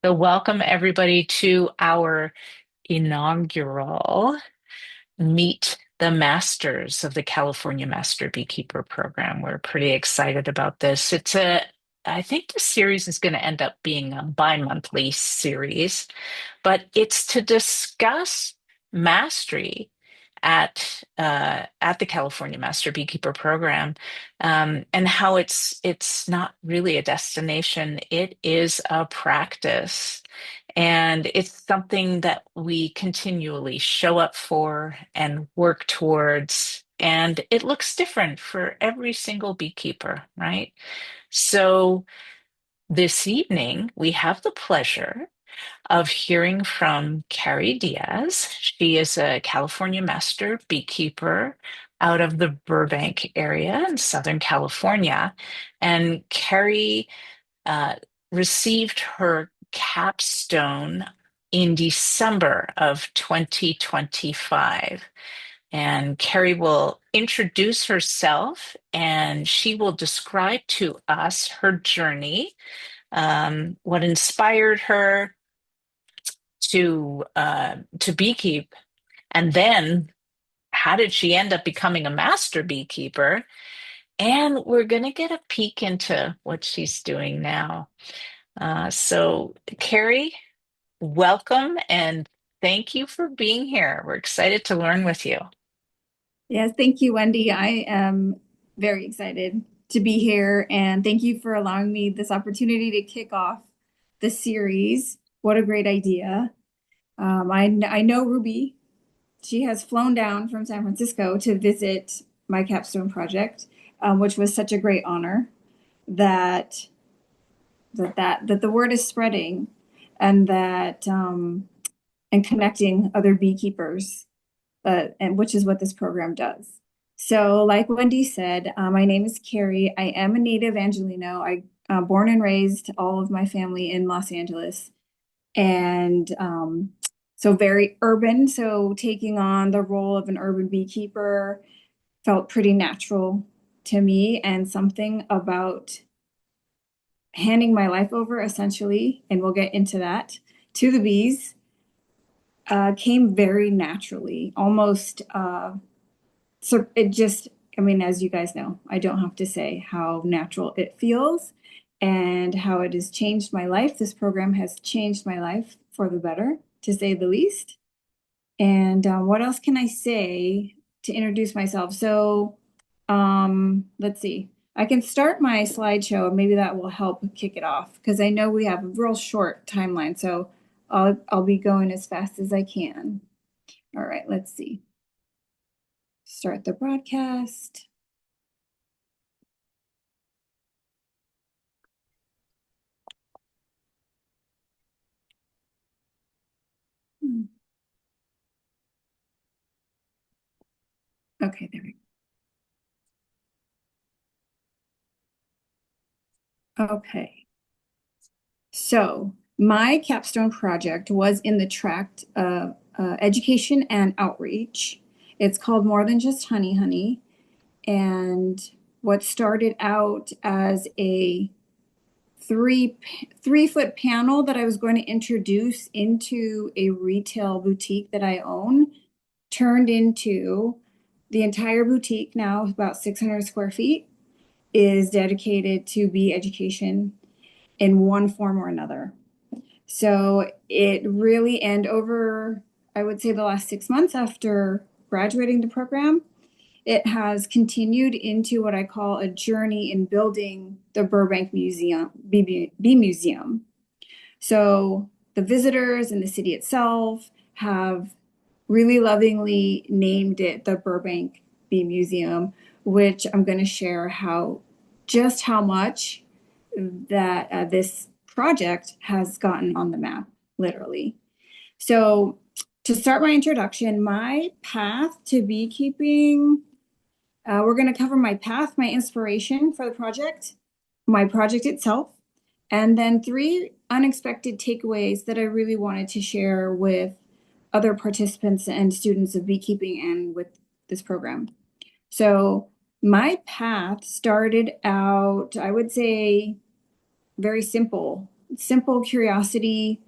So, welcome everybody to our inaugural Meet the Masters of the California Master Beekeeper program. We're pretty excited about this. I think the series is going to end up being a bi-monthly series, but it's to discuss mastery at the California Master Beekeeper program, and how it's not really a destination; it is a practice, and it's something that we continually show up for and work towards. And it looks different for every single beekeeper, right? So this evening, we have the pleasure of hearing from Carrie Diaz. She is a California master beekeeper out of the Burbank area in Southern California. And Carrie uh, received her capstone in December of 2025. And Carrie will introduce herself and she will describe to us her journey, what inspired her to beekeep, and then how did she end up becoming a master beekeeper? And we're going to get a peek into what she's doing now. So, Carrie, welcome and thank you for being here. We're excited to learn with you. Yes, thank you, Wendy. I am very excited to be here, and thank you for allowing me this opportunity to kick off the series. What a great idea. I know Ruby. She has flown down from San Francisco to visit my capstone project, which was such a great honor that that the word is spreading, and that and connecting other beekeepers, and which is what this program does. So, like Wendy said, my name is Carrie. I am a native Angelino. I born and raised all of my family in Los Angeles, and so very urban. So, taking on the role of an urban beekeeper felt pretty natural to me, and something about handing my life over essentially, and we'll get into that, to the bees came very naturally, almost. So it just, I mean, as you guys know, I don't have to say how natural it feels and how it has changed my life. This program has changed my life for the better, to say the least. And what else can I say to introduce myself? So let's see. I can start my slideshow, and maybe that will help kick it off because I know we have a real short timeline. So I'll be going as fast as I can. All right, let's see. Start the broadcast. Hmm. Okay, there we go. Okay. So my capstone project was in the tract of education and outreach. It's called More Than Just Honey Honey. And what started out as a three foot panel that I was going to introduce into a retail boutique that I own turned into the entire boutique, now about 600 square feet, is dedicated to bee education in one form or another. So it really, and over, I would say, the last 6 months after graduating the program, it has continued into what I call a journey in building the Burbank Museum, Bee Museum. So the visitors and the city itself have really lovingly named it the Burbank Bee Museum, which I'm going to share just how much that this project has gotten on the map, literally. So to start my introduction, my path to beekeeping, we're going to cover my path, my inspiration for the project, my project itself, and then three unexpected takeaways that I really wanted to share with other participants and students of beekeeping and with this program. So my path started out, I would say, very simple. simple curiosity.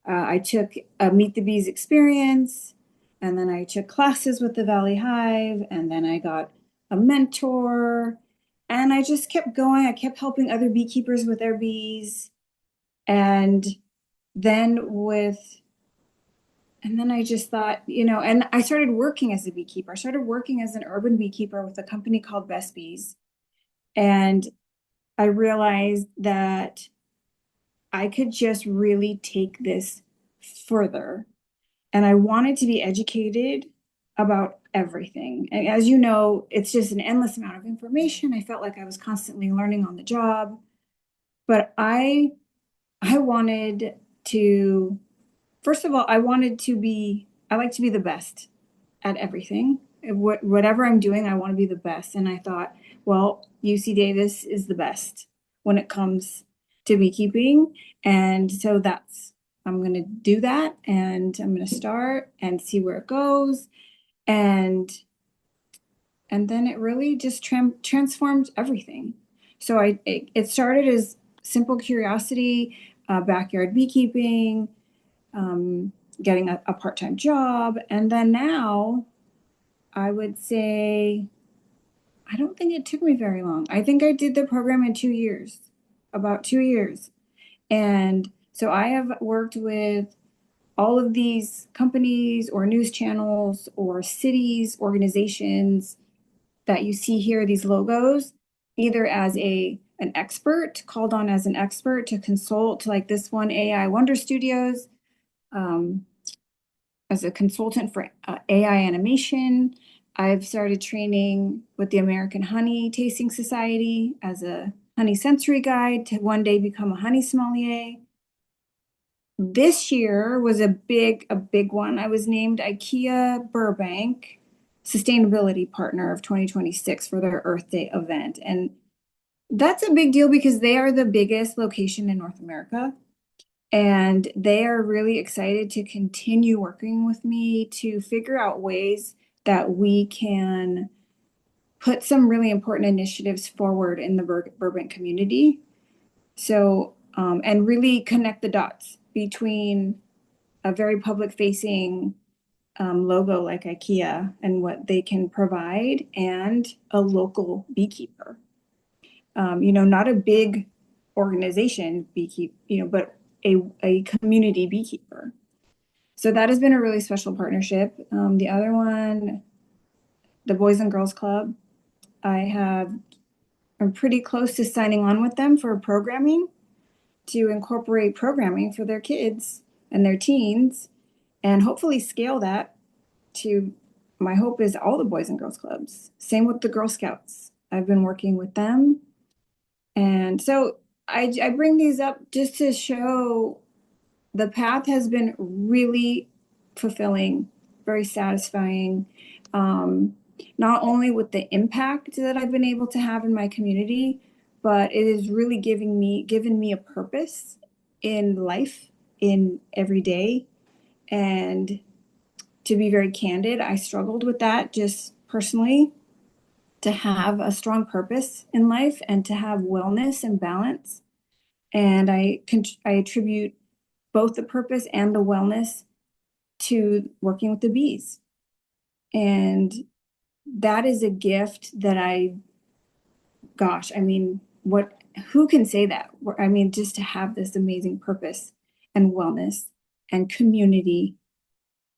I took a Meet the Bees experience, and then I took classes with the Valley Hive, and then I got a mentor, and I just kept going. I kept helping other beekeepers with their bees, and then with and then I just thought, and I started working as a beekeeper. I started working as an urban beekeeper with a company called Best Bees, and I realized that I could just really take this further. And I wanted to be educated about everything. And as you know, it's just an endless amount of information. I felt like I was constantly learning on the job, but I wanted to, first of all, I like to be the best at everything. Whatever I'm doing, I want to be the best. And I thought, well, UC Davis is the best when it comes to beekeeping. And so I'm going to do that, and I'm going to start and see where it goes. And then it really just transformed everything. So it started as simple curiosity, backyard beekeeping, um, getting a part-time job. And then now I would say, I don't think it took me very long. I think I did the program in 2 years, about 2 years. And so I have worked with all of these companies or news channels or cities, organizations that you see here, these logos, either as an expert, called on as an expert to consult, like this one, AI Wonder Studios, um, as a consultant for AI animation. I've started training with the American Honey Tasting Society as a honey sensory guide to one day become a honey sommelier. This year was a big one. I was named IKEA Burbank Sustainability Partner of 2026 for their Earth Day event. And that's a big deal because they are the biggest location in North America. And they are really excited to continue working with me to figure out ways that we can put some really important initiatives forward in the Burbank community. So, and really connect the dots between a very public facing logo like IKEA and what they can provide and a local beekeeper. Not a big organization but a community beekeeper. So that has been a really special partnership. The other one, the Boys and Girls Club, I'm pretty close to signing on with them for programming to incorporate programming for their kids and their teens and hopefully scale that to, my hope is all the Boys and Girls Clubs. Same with the Girl Scouts. I've been working with them. And so I bring these up just to show the path has been really fulfilling, very satisfying. Not only with the impact that I've been able to have in my community, but it is really given me a purpose in life, in every day. And to be very candid, I struggled with that just personally, to have a strong purpose in life and to have wellness and balance. And I attribute both the purpose and the wellness to working with the bees. And that is a gift that gosh, I mean, who can say that? I mean, just to have this amazing purpose and wellness and community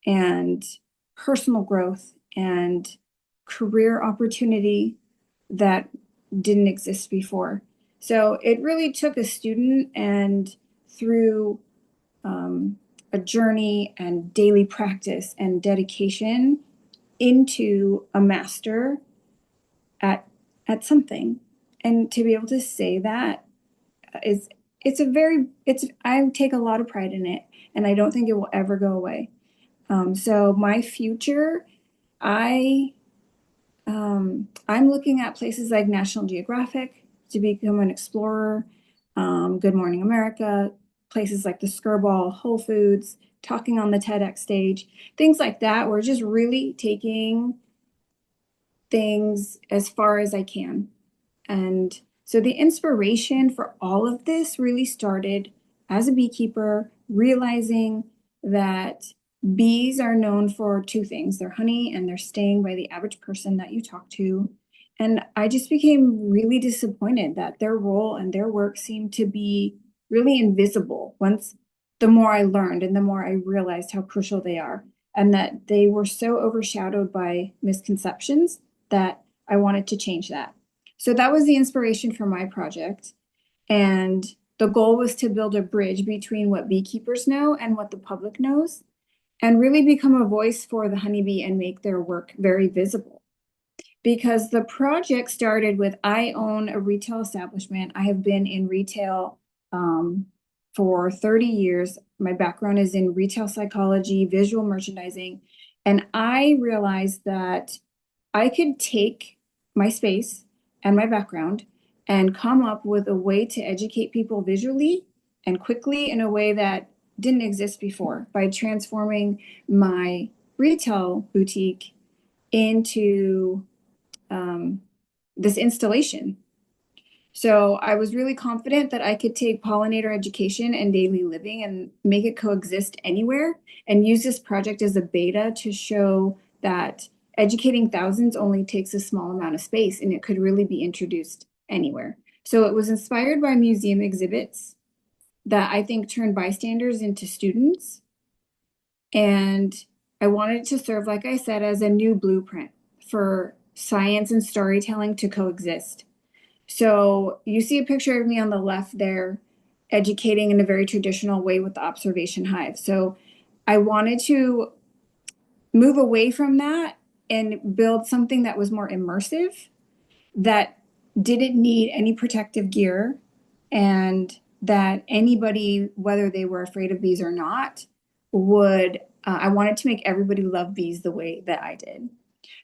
and personal growth and career opportunity that didn't exist before. So it really took a student and through a journey and daily practice and dedication into a master at something. And to be able to say that is it's I take a lot of pride in it, and I don't think it will ever go away. So my future, I I'm looking at places like National Geographic to become an explorer, Good Morning America, places like the Skirball, Whole Foods, talking on the TEDx stage, things like that. We're just really taking things as far as I can. And so the inspiration for all of this really started as a beekeeper, realizing that bees are known for two things, their honey and their sting by the average person that you talk to. And I just became really disappointed that their role and their work seemed to be really invisible once the more I learned and the more I realized how crucial they are, and that they were so overshadowed by misconceptions that I wanted to change that. So that was the inspiration for my project. And the goal was to build a bridge between what beekeepers know and what the public knows, and really become a voice for the honeybee and make their work very visible. Because the project started with, I own a retail establishment. I have been in retail for 30 years. My background is in retail psychology, visual merchandising, and I realized that I could take my space and my background and come up with a way to educate people visually and quickly in a way that didn't exist before by transforming my retail boutique into this installation. So I was really confident that I could take pollinator education and daily living and make it coexist anywhere, and use this project as a beta to show that educating thousands only takes a small amount of space and it could really be introduced anywhere. So it was inspired by museum exhibits that I think turned bystanders into students. And I wanted it to serve, like I said, as a new blueprint for science and storytelling to coexist. So you see a picture of me on the left there, educating in a very traditional way with the observation hive. So I wanted to move away from that and build something that was more immersive, that didn't need any protective gear, and that anybody, whether they were afraid of bees or not, would, I wanted to make everybody love bees the way that I did.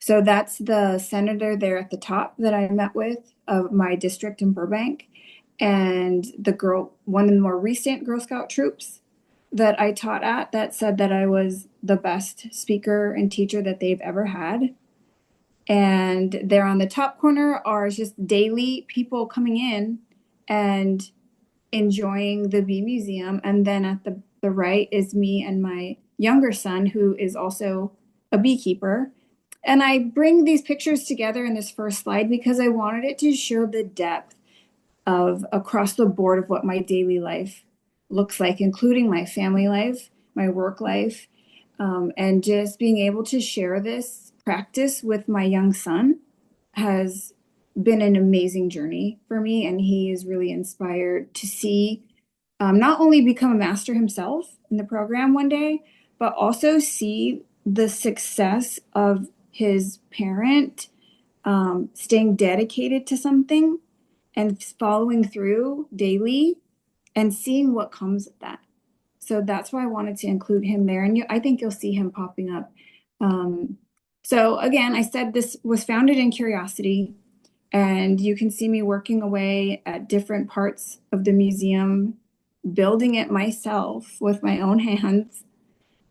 So that's the senator there at the top that I met with of my district in Burbank, and the girl, one of the more recent Girl Scout troops that I taught at, that said that I was the best speaker and teacher that they've ever had. And there on the top corner are just daily people coming in and enjoying the bee museum. And then at the right is me and my younger son, who is also a beekeeper. And I bring these pictures together in this first slide because I wanted it to show the depth of across the board of what my daily life looks like, including my family life, my work life, and just being able to share this practice with my young son has been an amazing journey for me. And he is really inspired to see not only become a master himself in the program one day, but also see the success of his parent staying dedicated to something and following through daily and seeing what comes of that. So that's why I wanted to include him there. And I think you'll see him popping up. So again, I said this was founded in curiosity, and you can see me working away at different parts of the museum, building it myself with my own hands,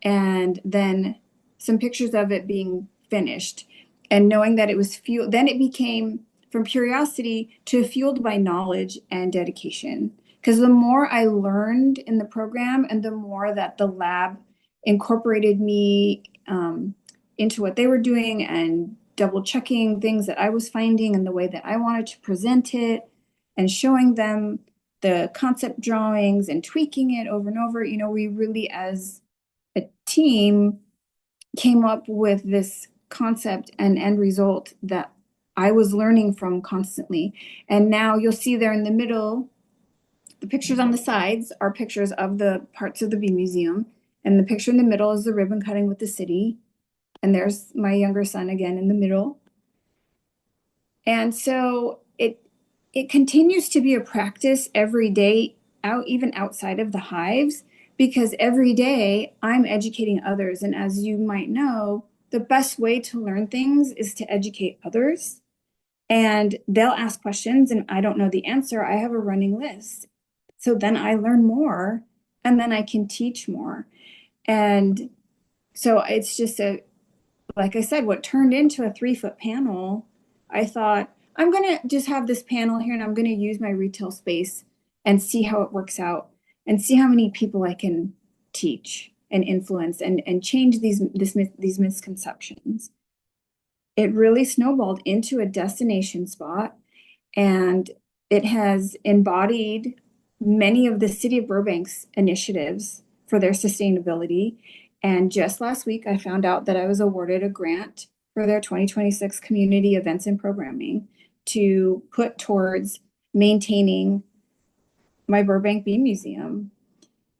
and then some pictures of it being finished, and knowing that it was fueled. Then it became from curiosity to fueled by knowledge and dedication. Because the more I learned in the program and the more that the lab incorporated me into what they were doing and double checking things that I was finding and the way that I wanted to present it and showing them the concept drawings and tweaking it over and over, we really, as a team, came up with this concept and end result that I was learning from constantly. And now you'll see there in the middle, the pictures on the sides are pictures of the parts of the bee museum. And the picture in the middle is the ribbon cutting with the city. And there's my younger son again in the middle. And so it continues to be a practice every day, even outside of the hives, because every day I'm educating others. And as you might know, the best way to learn things is to educate others. And they'll ask questions and I don't know the answer. I have a running list. So then I learn more and then I can teach more. And so it's just like I said, what turned into a 3-foot panel, I thought, I'm going to just have this panel here and I'm going to use my retail space and see how it works out. and see how many people I can teach and influence and change these misconceptions. It really snowballed into a destination spot, and it has embodied many of the city of Burbank's initiatives for their sustainability. And just last week, I found out that I was awarded a grant for their 2026 community events and programming to put towards maintaining my Burbank Bee Museum.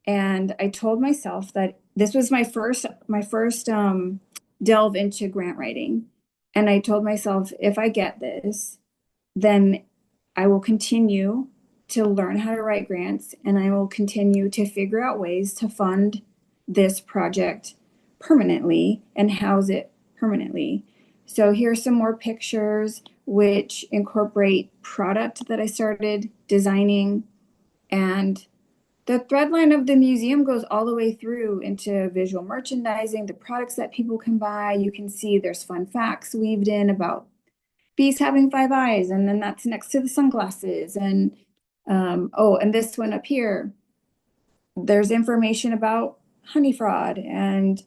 And I told myself that this was my first delve into grant writing. And I told myself, if I get this, then I will continue to learn how to write grants, and I will continue to figure out ways to fund this project permanently and house it permanently. So here's some more pictures which incorporate product that I started designing, and the thread line of the museum goes all the way through into visual merchandising, the products that people can buy. You can see there's fun facts weaved in about bees having 5 eyes, and then that's next to the sunglasses. And oh, and this one up here, there's information about honey fraud and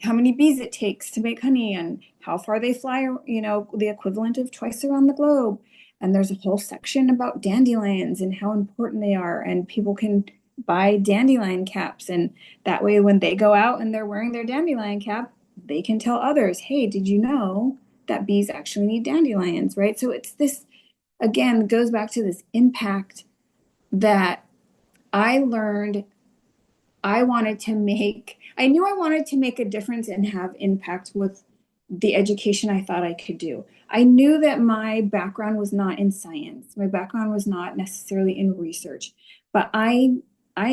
how many bees it takes to make honey and how far they fly, the equivalent of twice around the globe. And there's a whole section about dandelions and how important they are. And people can buy dandelion caps. And that way, when they go out and they're wearing their dandelion cap, they can tell others, hey, did you know that bees actually need dandelions, right? So it's this, again, goes back to this impact that I learned I knew I wanted to make a difference and have impact with the education I thought I could do. I knew that my background was not in science. My background was not necessarily in research, but I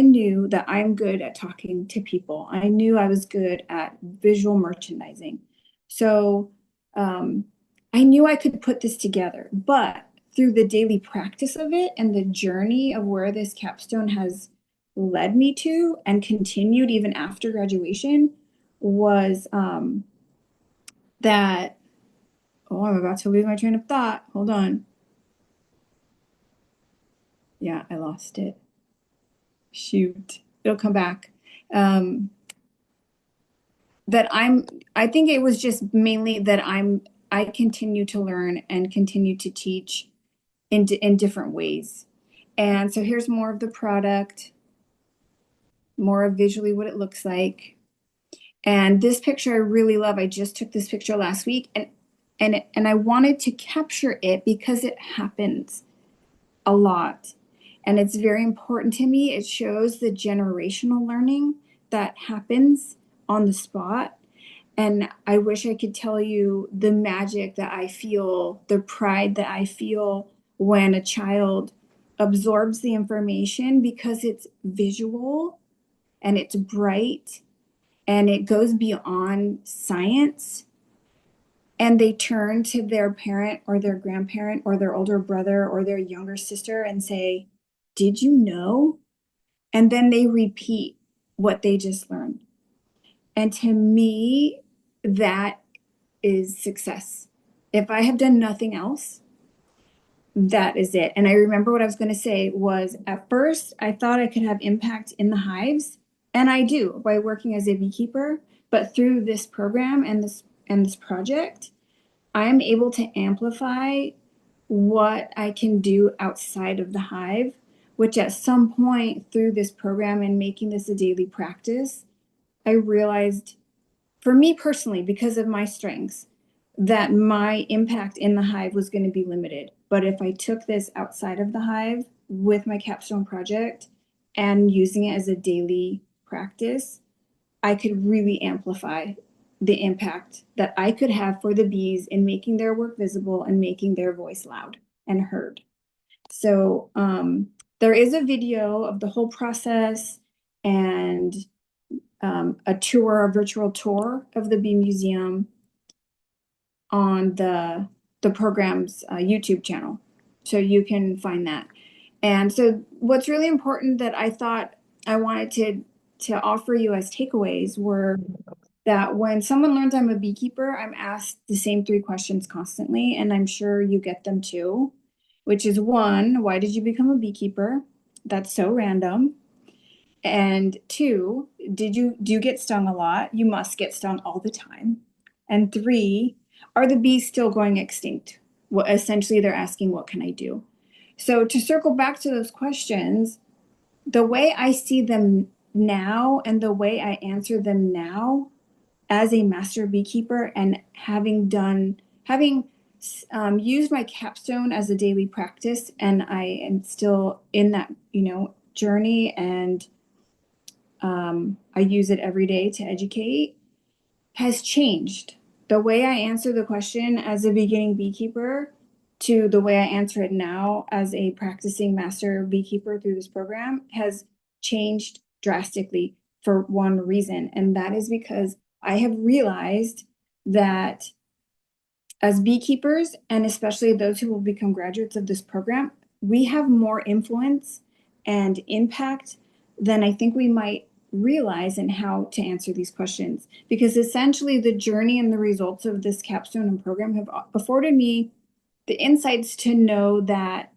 knew that I'm good at talking to people. I knew I was good at visual merchandising. So I knew I could put this together, but through the daily practice of it and the journey of where this capstone has led me to and continued even after graduation was that, oh, I'm about to lose my train of thought. Hold on. Yeah, I lost it. Shoot. It'll come back. Um, that I think it was just mainly that I continue to learn and continue to teach in different ways. And so here's more of the product, more of visually what it looks like. And this picture I really love. I just took this picture last week, and I wanted to capture it because it happens a lot. And it's very important to me. It shows the generational learning that happens on the spot. And I wish I could tell you the magic that I feel, the pride that I feel when a child absorbs the information because it's visual and it's bright and it goes beyond science, and they turn to their parent or their grandparent or their older brother or their younger sister and say, did you know? And then they repeat what they just learned. And to me, that is success. If I have done nothing else, that is it. And I remember what I was going to say was, at first I thought I could have impact in the hives, and I do by working as a beekeeper. But through this program and this project, I am able to amplify what I can do outside of the hive, which at some point through this program and making this a daily practice, I realized, for me personally, because of my strengths, that my impact in the hive was going to be limited. But if I took this outside of the hive with my capstone project and using it as a daily practice, I could really amplify the impact that I could have for the bees in making their work visible and making their voice loud and heard. So there is a video of the whole process and a virtual tour of the Bee Museum on the program's YouTube channel. So you can find that. And so what's really important that I thought I wanted to offer you as takeaways were that when someone learns I'm a beekeeper, I'm asked the same 3 questions constantly, and I'm sure you get them too, which is one, why did you become a beekeeper? That's so random. And two, do you get stung a lot? You must get stung all the time. And three, are the bees still going extinct? Well, essentially they're asking, what can I do? So to circle back to those questions, the way I see them now and the way I answer them now as a master beekeeper, and having used my capstone as a daily practice, and I am still in that, journey, and I use it every day to educate, has changed. The way I answer the question as a beginning beekeeper to the way I answer it now as a practicing master beekeeper through this program has changed drastically for one reason. And that is because I have realized that as beekeepers, and especially those who will become graduates of this program, we have more influence and impact than I think we might realize in how to answer these questions. Because essentially, the journey and the results of this capstone and program have afforded me the insights to know that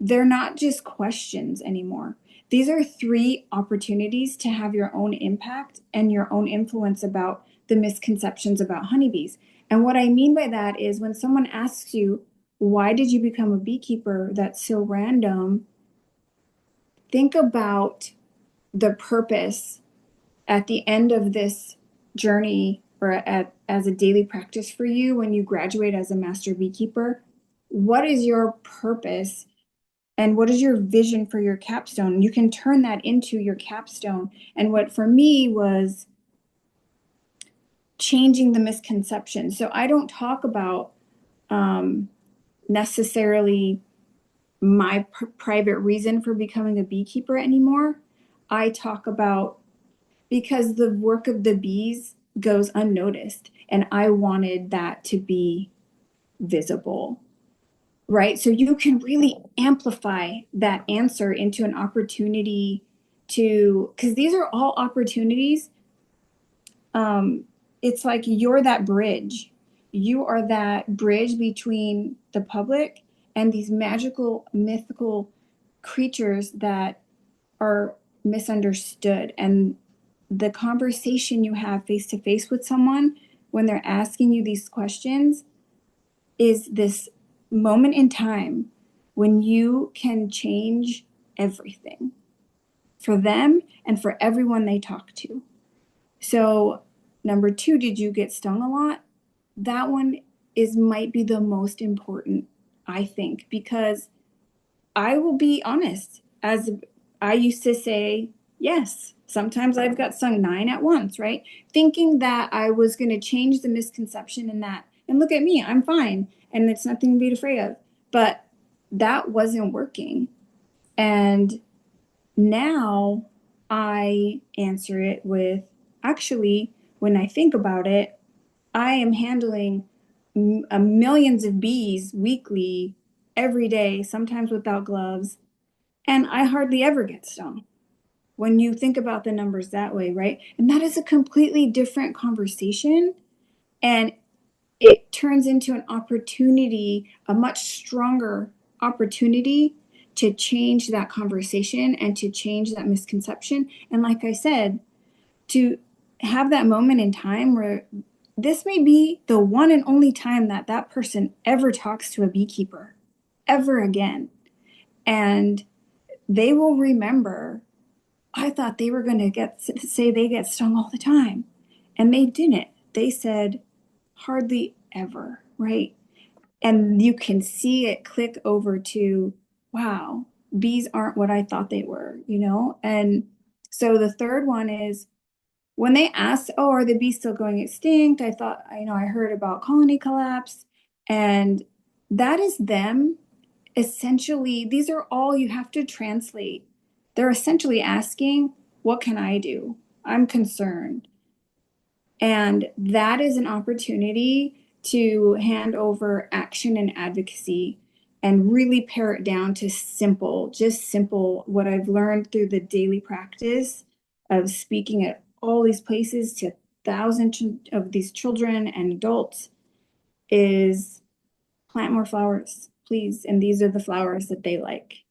they're not just questions anymore. These are three opportunities to have your own impact and your own influence about the misconceptions about honeybees. And what I mean by that is when someone asks you, why did you become a beekeeper? That's so random. Think about the purpose at the end of this journey, or as a daily practice for you when you graduate as a master beekeeper. What is your purpose? And what is your vision for your capstone? You can turn that into your capstone. And what for me was changing the misconception. So I don't talk about necessarily my private reason for becoming a beekeeper anymore. I talk about because the work of the bees goes unnoticed, and I wanted that to be visible. Right? So you can really amplify that answer into an opportunity to, because these are all opportunities. It's like you're that bridge. You are that bridge between the public and these magical, mythical creatures that are misunderstood. And the conversation you have face to face with someone when they're asking you these questions is this moment in time when you can change everything for them and for everyone they talk to. So, number two, did you get stung a lot? That one is might be the most important, I think, because I will be honest, as I used to say, yes, sometimes I've got stung 9 at once, right? Thinking that I was going to change the misconception in that. And look at me, I'm fine. And it's nothing to be afraid of. But that wasn't working. And now I answer it with actually, when I think about it, I am handling millions of bees weekly, every day, sometimes without gloves, and I hardly ever get stung when you think about the numbers that way, right? And that is a completely different conversation. And it turns into an opportunity, a much stronger opportunity to change that conversation and to change that misconception. And like I said, to have that moment in time where this may be the one and only time that that person ever talks to a beekeeper ever again. And they will remember, I thought they were going to say they get stung all the time. And they didn't. They said hardly ever, right? And you can see it click over to, wow, bees aren't what I thought they were. And so the third one is when they asked, oh, are the bees still going extinct? I thought, I heard about colony collapse. And that is them essentially, these are all you have to translate. They're essentially asking, what can I do? I'm concerned. And that is an opportunity to hand over action and advocacy and really pare it down to simple, just simple, what I've learned through the daily practice of speaking at all these places to thousands of these children and adults is plant more flowers, please. And these are the flowers that they like.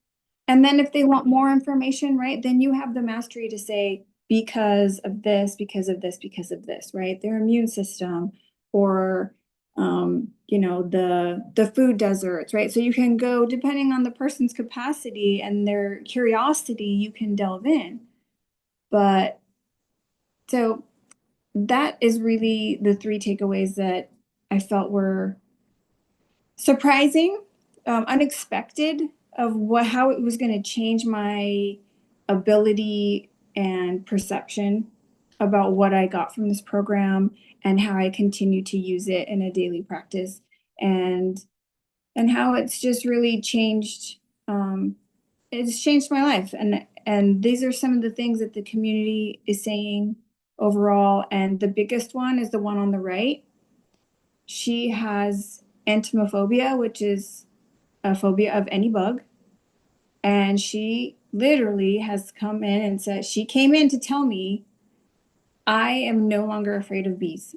And then if they want more information, right, then you have the mastery to say, because of this, because of this, because of this, right? Their immune system or the food deserts, right? So you can go depending on the person's capacity and their curiosity, you can delve in. But so that is really the three takeaways that I felt were surprising, unexpected of how it was going to change my ability and perception about what I got from this program and how I continue to use it in a daily practice and how it's just really changed. It's changed my life, and these are some of the things that the community is saying overall. And the biggest one is the one on the right. She has entomophobia, which is a phobia of any bug. And she literally has come in and said, she came in to tell me, I am no longer afraid of bees.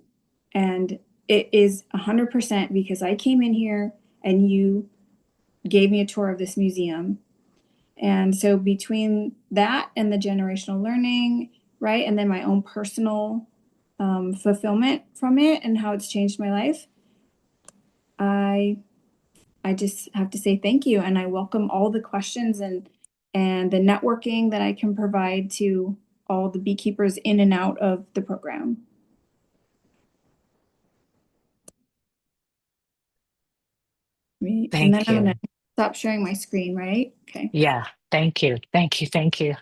And it is 100% because I came in here and you gave me a tour of this museum. And so between that and the generational learning, right, and then my own personal fulfillment from it and how it's changed my life, I I just have to say thank you, and I welcome all the questions and the networking that I can provide to all the beekeepers in and out of the program. Right. And then Thank I'm gonna you. stop sharing my screen, right? Okay. Yeah, thank you. Thank you. Thank you.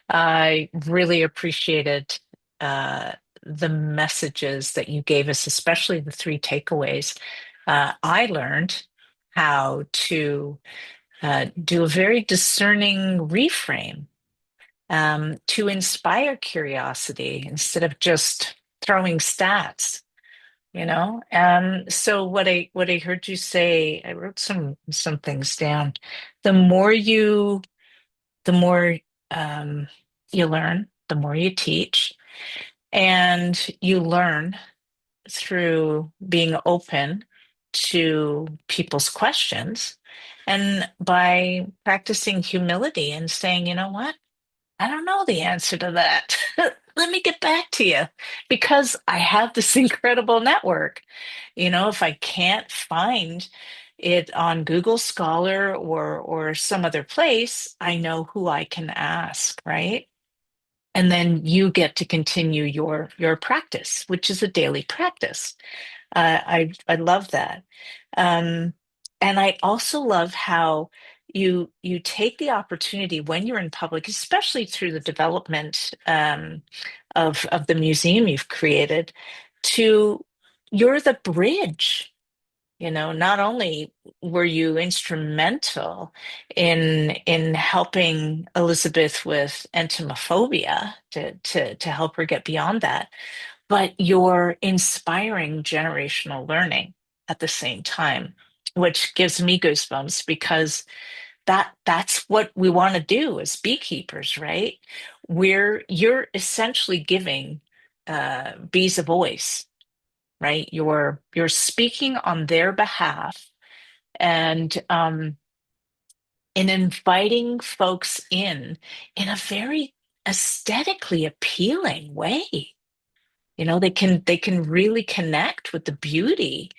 I really appreciated uh, the messages that you gave us, especially the three takeaways. I learned how to do a very discerning reframe to inspire curiosity instead of just throwing stats. So what I heard you say, I wrote some things down. The more you the more um, you learn, the more you teach, and you learn through being open to people's questions and by practicing humility and saying, you know what? I don't know the answer to that. Let me get back to you because I have this incredible network. If I can't find it on Google Scholar or some other place, I know who I can ask, right? And then you get to continue your practice, which is a daily practice. I love that. Um, and I also love how you take the opportunity when you're in public, especially through the development of the museum you've created, to you're the bridge. Not only were you instrumental in helping Elizabeth with entomophobia to help her get beyond that, but you're inspiring generational learning at the same time, which gives me goosebumps because that's what we want to do as beekeepers, right? You're essentially giving bees a voice, right? You're speaking on their behalf and in inviting folks in a very aesthetically appealing way. They can really connect with the beauty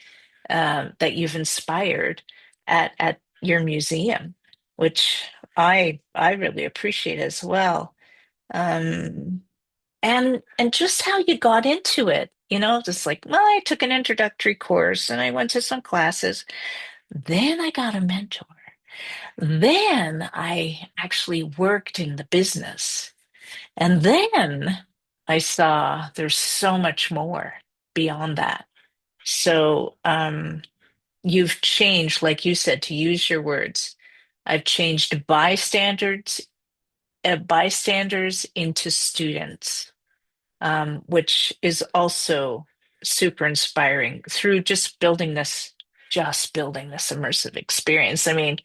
that you've inspired at your museum, which I really appreciate as well. Um, and just how you got into it, just like, well, I took an introductory course and I went to some classes. Then I got a mentor. Then I actually worked in the business. And then I saw there's so much more beyond that. So you've changed, like you said, to use your words. I've changed bystanders into students, which is also super inspiring through just building this immersive experience. I mean,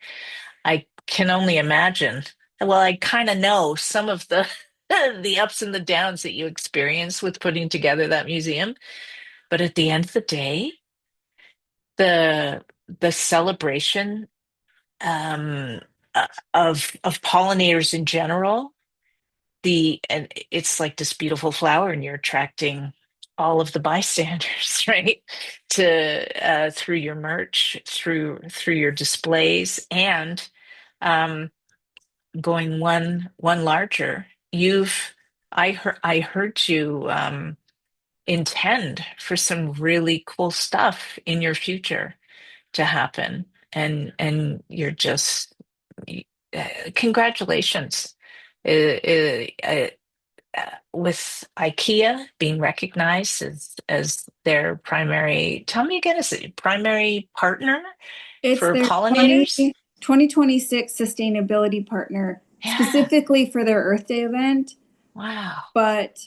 I can only imagine. Well, I kind of know some of the the ups and the downs that you experience with putting together that museum, but at the end of the day, the celebration, um, of pollinators in general. And it's like this beautiful flower, and you're attracting all of the bystanders, right? To through your merch, through your displays, and um, going one larger. I heard you intend for some really cool stuff in your future to happen, and you're just congratulations. With IKEA being recognized as their primary, tell me again, is it primary partner It's for their pollinators? 2026 sustainability partner, Yeah. specifically for their Earth Day event, Wow. but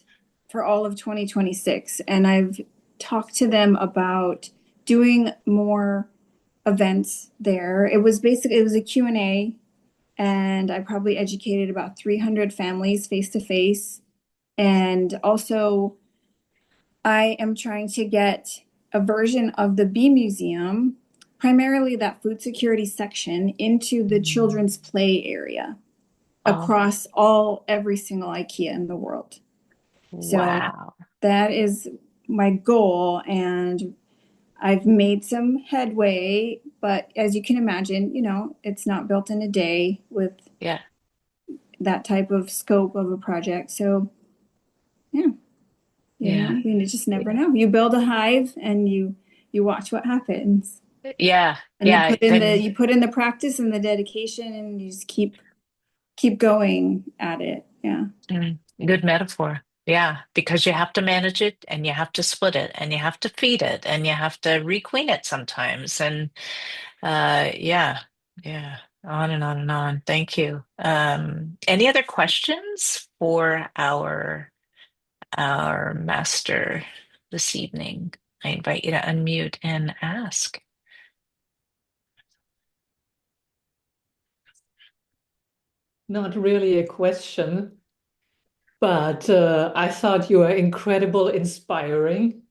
for all of 2026. And I've talked to them about doing more events there. It was a Q&A, and I probably educated about 300 families face to face. And also I am trying to get a version of the bee museum, primarily that food security section, into the Mm. children's play area Oh, across every single IKEA in the world. So wow. that is my goal, and I've made some headway, but as you can imagine, it's not built in a day with Yeah. that type of scope of a project. So yeah, Yeah. you just never Yeah. know. You build a hive and you watch what happens. Yeah. And Yeah. Then you put in the practice and the dedication, and you just keep going at it. Yeah. good metaphor. Yeah, because you have to manage it, and you have to split it, and you have to feed it, and you have to requeen it sometimes. And yeah, yeah, on and on and on. Thank you. Any other questions for our master this evening? I invite you to unmute and ask. Not really a question, but I thought you were incredible, inspiring.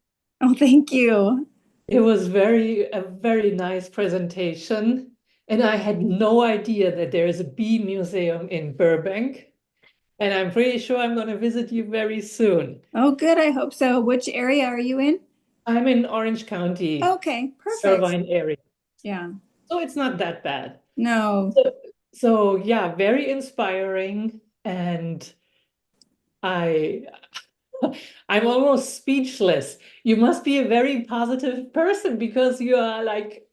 Oh, thank you. It was a very nice presentation, and I had no idea that there is a bee museum in Burbank, and I'm pretty sure I'm going to visit you very soon. Oh, good. I hope so. Which area are you in? I'm in Orange County, Okay, perfect. Irvine area, Yeah. so it's not that bad. No. So, so yeah, very inspiring, and I I'm almost speechless. You must be a very positive person because you are like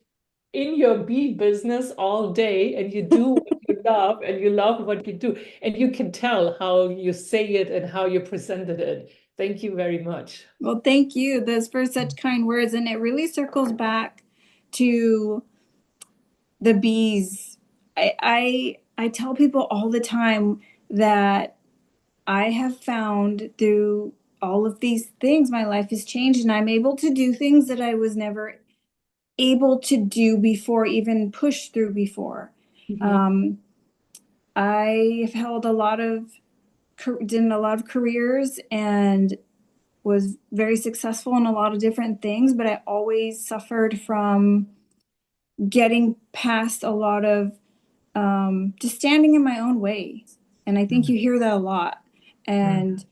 in your bee business all day and you do what you love and you love what you do. And you can tell how you say it and how you presented it. Thank you very much. Well, thank you. Those for such kind words. And it really circles back to the bees. I tell people all the time that I have found through all of these things, my life has changed, and I'm able to do things that I was never able to do before, even push through before. Mhm. Um, I've held did a lot of careers and was very successful in a lot of different things, but I always suffered from getting past a lot of just standing in my own way. And I think Mm, you hear that a lot. mm,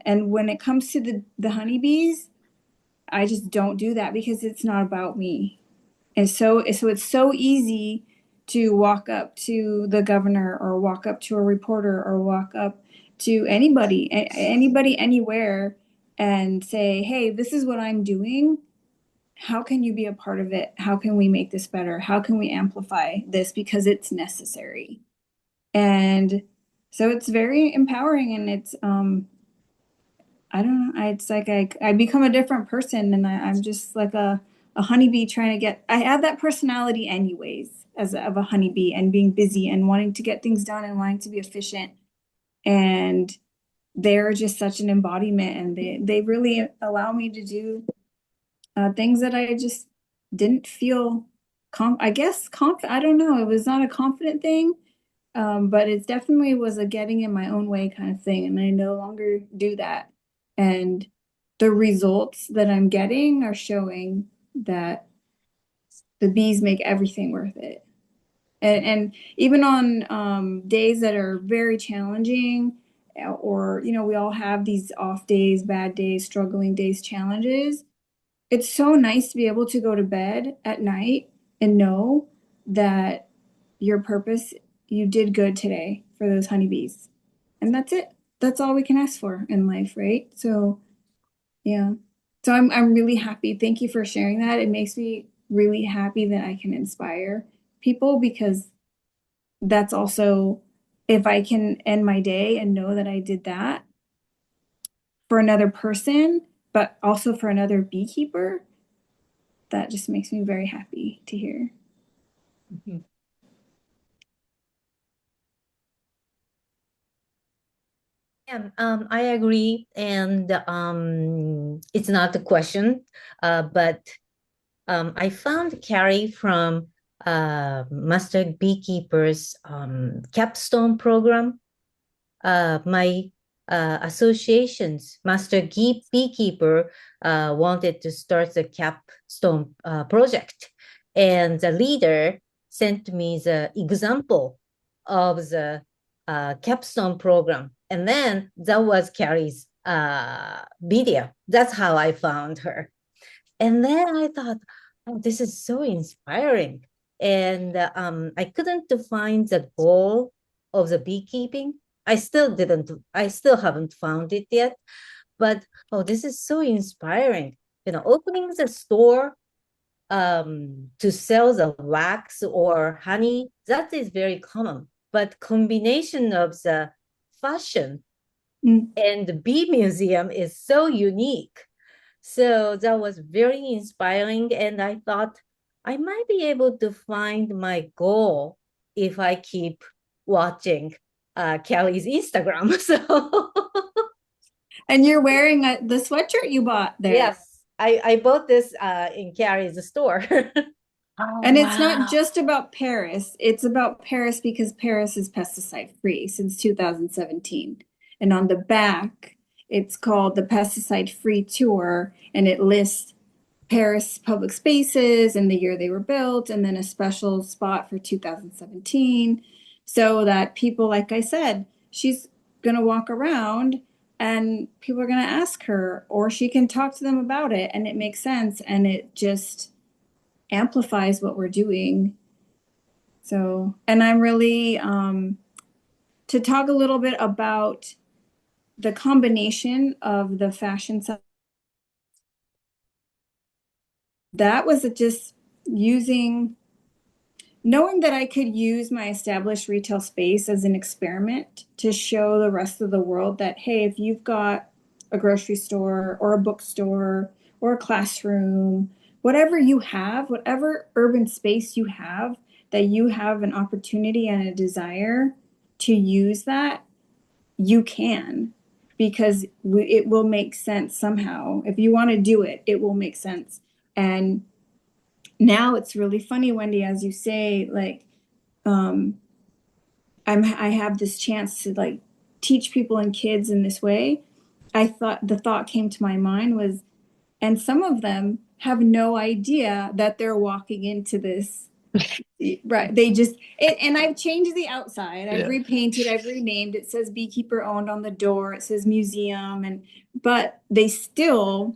And when it comes to the honeybees, I just don't do that because it's not about me. And so it's so easy to walk up to the governor or walk up to a reporter or walk up to anybody anywhere and say, "Hey, this is what I'm doing. How can you be a part of it? How can we make this better? How can we amplify this because it's necessary?" And so it's very empowering, and it's I don't know. It's like I become a different person, and I'm just like a honeybee trying to get. I have that personality anyways, of a honeybee, and being busy and wanting to get things done and wanting to be efficient. And they're just such an embodiment, and they really allow me to do things that I just didn't feel. I guess I don't know. It was not a confident thing, but it definitely was a getting in my own way kind of thing. And I no longer do that. And the results that I'm getting are showing that the bees make everything worth it. And even on days that are very challenging, or, you know, we all have these off days, bad days, struggling days, challenges. It's so nice to be able to go to bed at night and know that your purpose, you did good today for those honeybees. And that's it. That's all we can ask for in life, right? So, yeah. So I'm really happy. Thank you for sharing that. It makes me really happy that I can inspire people, because that's also, if I can end my day and know that I did that for another person, but also for another beekeeper, that just makes me very happy to hear. Mhm. Yeah, I agree. And it's not a question, but I found Carrie from Master Beekeeper's capstone program. My association's Beekeeper wanted to start the capstone project, and the leader sent me the example of the capstone program, and then that was Carrie's video. That's how I found her. And then I thought, oh, this is so inspiring. And I couldn't find the goal of the beekeeping. I still haven't found it yet. But oh, this is so inspiring. You know, opening the store to sell the wax or honey, that is very common. But combination of the fashion Mm. and the bee museum is so unique. So that was very inspiring. And I thought I might be able to find my goal if I keep watching Kelly's Instagram. So, And you're wearing the sweatshirt you bought there. yes, I bought this in Carrie's store. Oh, And it's not wow. just about Paris. It's about Paris because Paris is pesticide free since 2017. And on the back, it's called the Pesticide Free Tour, and it lists Paris public spaces and the year they were built, and then a special spot for 2017. So that people, like I said, she's going to walk around and people are going to ask her, or she can talk to them about it, and it makes sense. And it just amplifies what we're doing. So, and I'm really to talk a little bit about the combination of the fashion side. That was just using, knowing that I could use my established retail space as an experiment to show the rest of the world that, hey, if you've got a grocery store or a bookstore or a classroom, whatever you have, whatever urban space you have, that you have an opportunity and a desire to use that, you can, because it will make sense somehow. If you want to do it, it will make sense. And now it's really funny, Wendy, as you say, like, um, I have this chance to like teach people and kids in this way. The thought came to my mind was, and some of them have no idea that they're walking into this. Right. They just, and I've changed the outside. I've repainted, I've renamed. It says Beekeeper owned on the door. It says museum. But they still,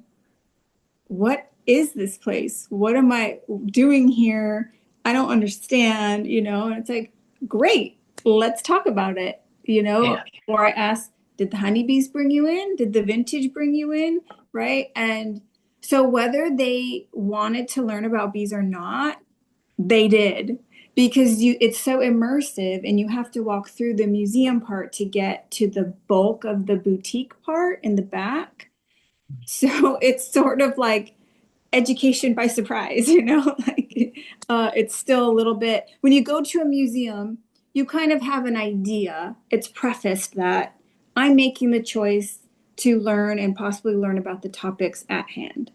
what is this place? What am I doing here? I don't understand, you know? And it's like, great, let's talk about it, you know? Yeah. Or I ask, did the honeybees bring you in? Did the vintage bring you in? Right. And so whether they wanted to learn about bees or not, they did, because it's so immersive, and you have to walk through the museum part to get to the bulk of the boutique part in the back. So it's sort of like education by surprise, you know, like it's still a little bit, when you go to a museum, you kind of have an idea. It's prefaced that I'm making the choice to learn and possibly learn about the topics at hand.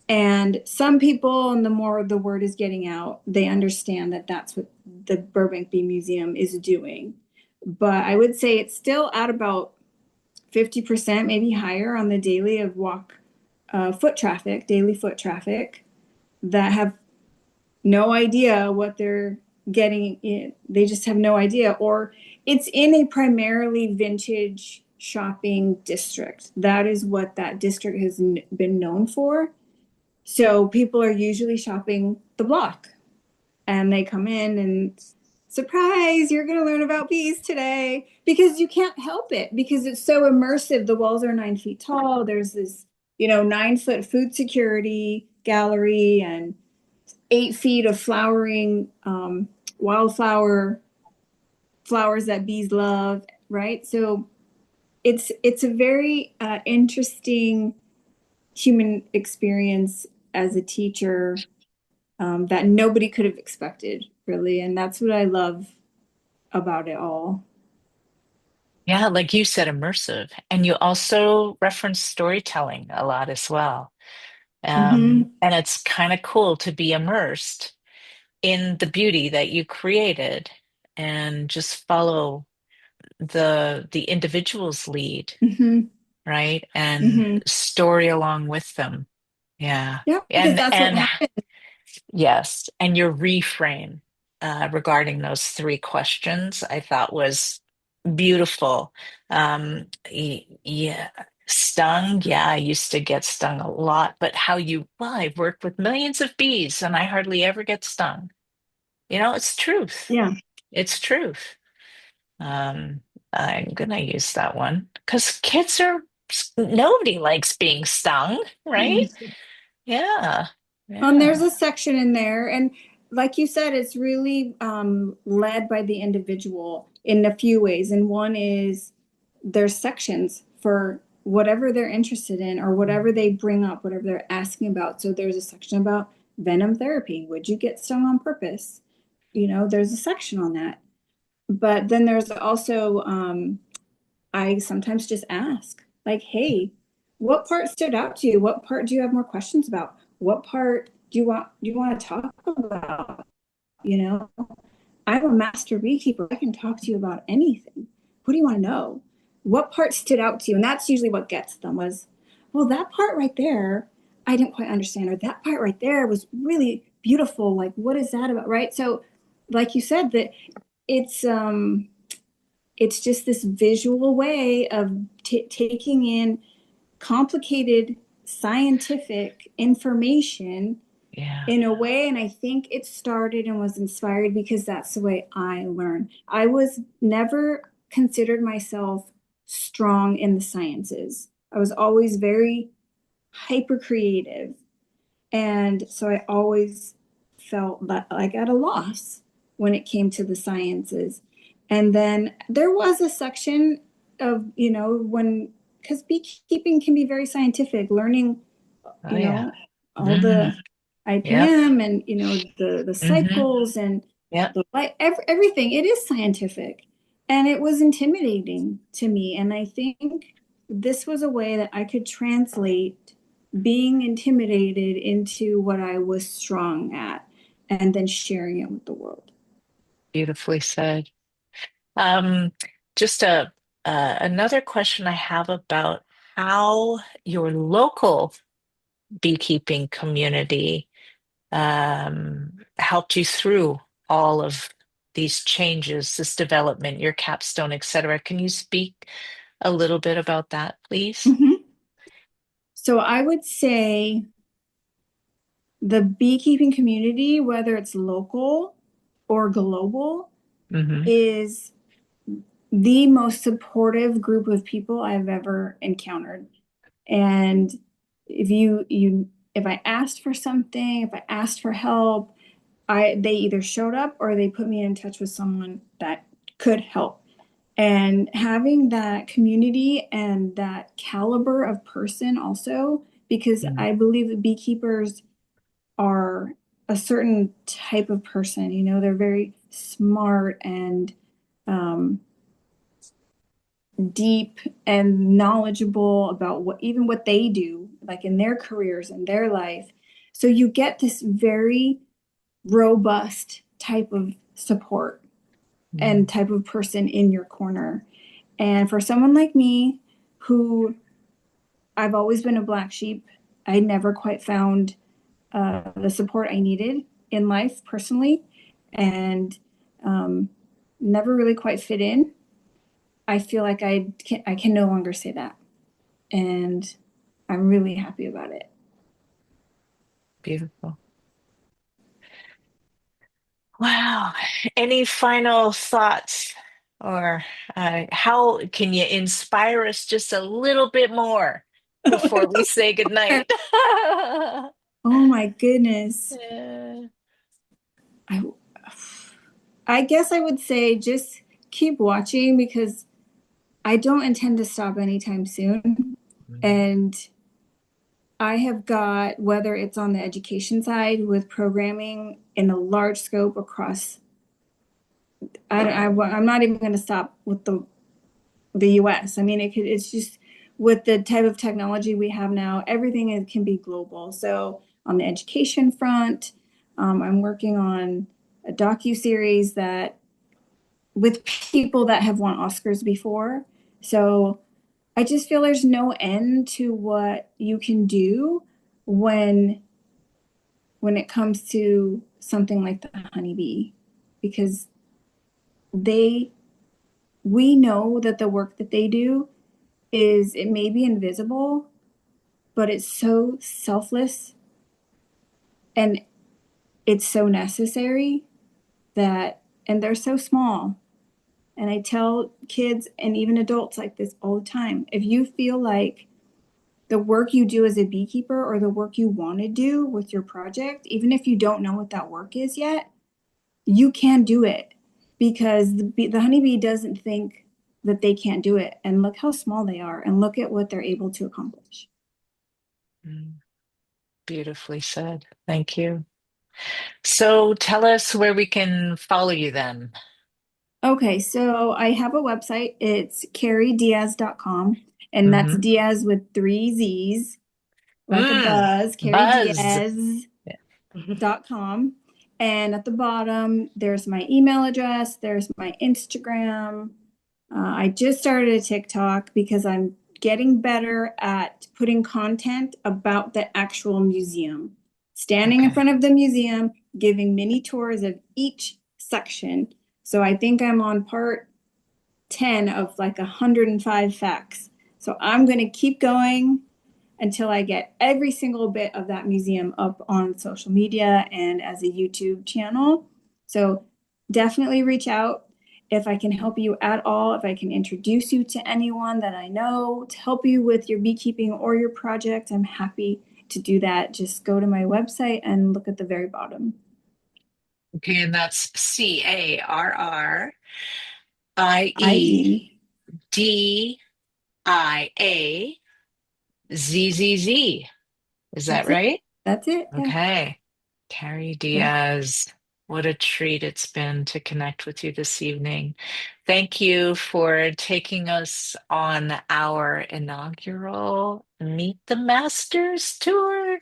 And some people, and the more the word is getting out, they understand that that's what the Burbank Bee Museum is doing. But I would say it's still at about 50%, maybe higher, on the daily of daily foot traffic, that have no idea what they're getting it. They just have no idea. Or it's in a primarily vintage shopping district. That is what that district has been known for. So people are usually shopping the block, and they come in and surprise, you're going to learn about bees today, because you can't help it, because it's so immersive. The walls are 9 feet tall. There's this, 9-foot food security gallery and 8 feet of flowering wildflower flowers that bees love, right? So it's a very interesting human experience as a teacher, that nobody could have expected, really. And that's what I love about it all. Yeah, like you said, immersive. And you also reference storytelling a lot as well. Mm-hmm. And it's kind of cool to be immersed in the beauty that you created and just follow the individual's lead, Mm-hmm. right? And Mm-hmm. story along with them. Yeah. Yeah, because And that's what and happened. yes, and your reframe regarding those three questions I thought was beautiful. Yeah, stung. Yeah, I used to get stung a lot, but well, I've worked with millions of bees and I hardly ever get stung. It's truth. Yeah. It's truth. Um, I'm gonna use that one because nobody likes being stung, right? Yeah. There's Yeah. a section in there, and like you said, it's really led by the individual in a few ways. And one is there's sections for whatever they're interested in or whatever they bring up, whatever they're asking about. So there's a section about venom therapy. Would you get stung on purpose? There's a section on that. But then there's also I sometimes just ask, like, hey, what part stood out to you? What part do you have more questions about? What part do you want to talk about? You know, I'm a master beekeeper. I can talk to you about anything. What do you want to know? What part stood out to you? And that's usually what gets them was, well, that part right there, I didn't quite understand, or that part right there was really beautiful. Like, what is that about? Right. So, like you said, that it's it's just this visual way of taking in complicated scientific information Yeah. in a way. And I think it started and was inspired because that's the way I learn. I was never considered myself strong in the sciences. I was always very hyper creative, and so I always felt like at a loss when it came to the sciences. And then there was a section of, because beekeeping can be very scientific, learning, Oh you yeah. know, all Mm, the yep. IPM and, the Mm-hmm. cycles and Yep. the light, everything. It is scientific. And it was intimidating to me. And I think this was a way that I could translate being intimidated into what I was strong at and then sharing it with the world. Beautifully said. Um, just another question I have about how your local beekeeping community helped you through all of these changes, this development, your capstone, et cetera. Can you speak a little bit about that, please? Mhm. So I would say the beekeeping community, whether it's local or global, Hmm. is the most supportive group of people I've ever encountered. And if I asked for something, if I asked for help, they either showed up or they put me in touch with someone that could help. And having that community and that caliber of person also, because I believe that beekeepers are a certain type of person, they're very smart and um, deep and knowledgeable about what they do, like in their careers and their life. So you get this very robust type of support and type of person in your corner. And for someone like me, who I've always been a black sheep, I never quite found the support I needed in life personally. and never really quite fit in. I feel like I can no longer say that. And I'm really happy about it. Beautiful. Wow. Any final thoughts? Or how can you inspire us just a little bit more before we say goodnight? Oh my goodness. Yeah. I I guess I would say just keep watching because I don't intend to stop anytime soon. And I have got, whether it's on the education side with programming in a large scope across, I'm not even going to stop with the US. I mean, it's just with the type of technology we have now, everything can be global. So on the education front, I'm working on a docu-series that with people that have won Oscars before. So I just feel there's no end to what you can do when it comes to something like the honeybee, because they we know that the work that they do is, it may be invisible, but it's so selfless and it's so necessary that, and they're so small. And I tell kids and even adults like this all the time. If you feel like the work you do as a beekeeper or the work you want to do with your project, even if you don't know what that work is yet, you can do it because the honeybee doesn't think that they can't do it. And look how small they are and look at what they're able to accomplish. Beautifully said. Thank you. So tell us where we can follow you then. Okay, so I have a website. It's carriediaz.com, and that's Mm-hmm. Diaz with 3 Z's, like a buzz, Buzz. carriediaz.com. And at the bottom, there's my email address, there's my Instagram. I just started a TikTok because I'm getting better at putting content about the actual museum. Standing in Okay. front of the museum, giving mini tours of each section. So I think I'm on part 10 of like 105 facts. So I'm going to keep going until I get every single bit of that museum up on social media and as a YouTube channel. So definitely reach out if I can help you at all, if I can introduce you to anyone that I know to help you with your beekeeping or your project. I'm happy to do that. Just go to my website and look at the very bottom. Okay, and that's IE. CarrieDiazzz. Is that That's it. right? That's it. Yeah. Okay. Carrie Yeah. Diaz, what a treat it's been to connect with you this evening. Thank you for taking us on our inaugural Meet the Masters tour.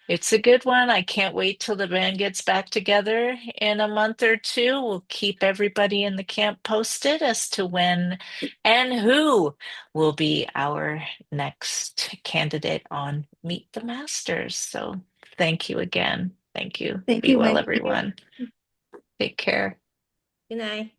It's a good one. I can't wait till the band gets back together in a month or two. We'll keep everybody in the camp posted as to when and who will be our next candidate on Meet the Masters. So thank you again. Thank you. Thank Be you, well, Wendy. everyone. Take care. Good night.